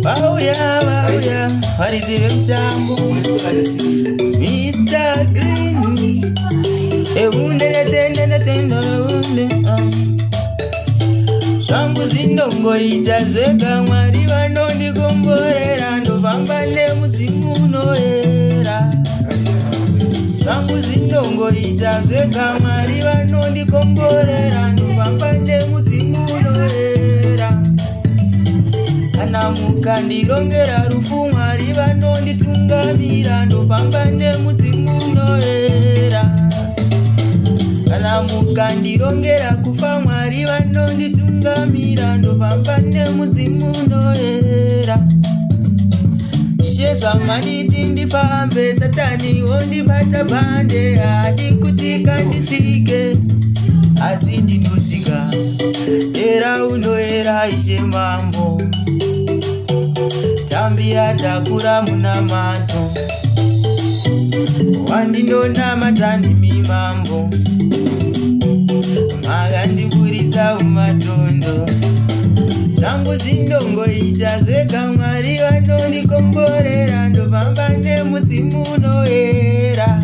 Bauya, harizive mtambo Mr. Green Eunde netende Shangu zindongo itazeka Mwari vanondikomborera Ndofamba nemuzimu unoera Shangu zindongo itazeka Mwari vanondikomborera Ndofamba nemuzimu unoera Kana mukandirongera rufu Mwari vanonditungamira Ndofamba nemuzimu unoera Kana mukandirongera kufa Mwari vanonditungamira Ndofamba nemuzimu unoera Ishe zvamaditi ndifambe Satani ondibata bande Hadi kuti kandisvike Asi ndinosvika Era unoera Ishe mambo Tambira takura munamato Wandindonamata ndimi mambo Makandiburitsa umatondo Shangu zindongo itazeka Mwari vanondikomborera Ndofamba nemuzimu unoera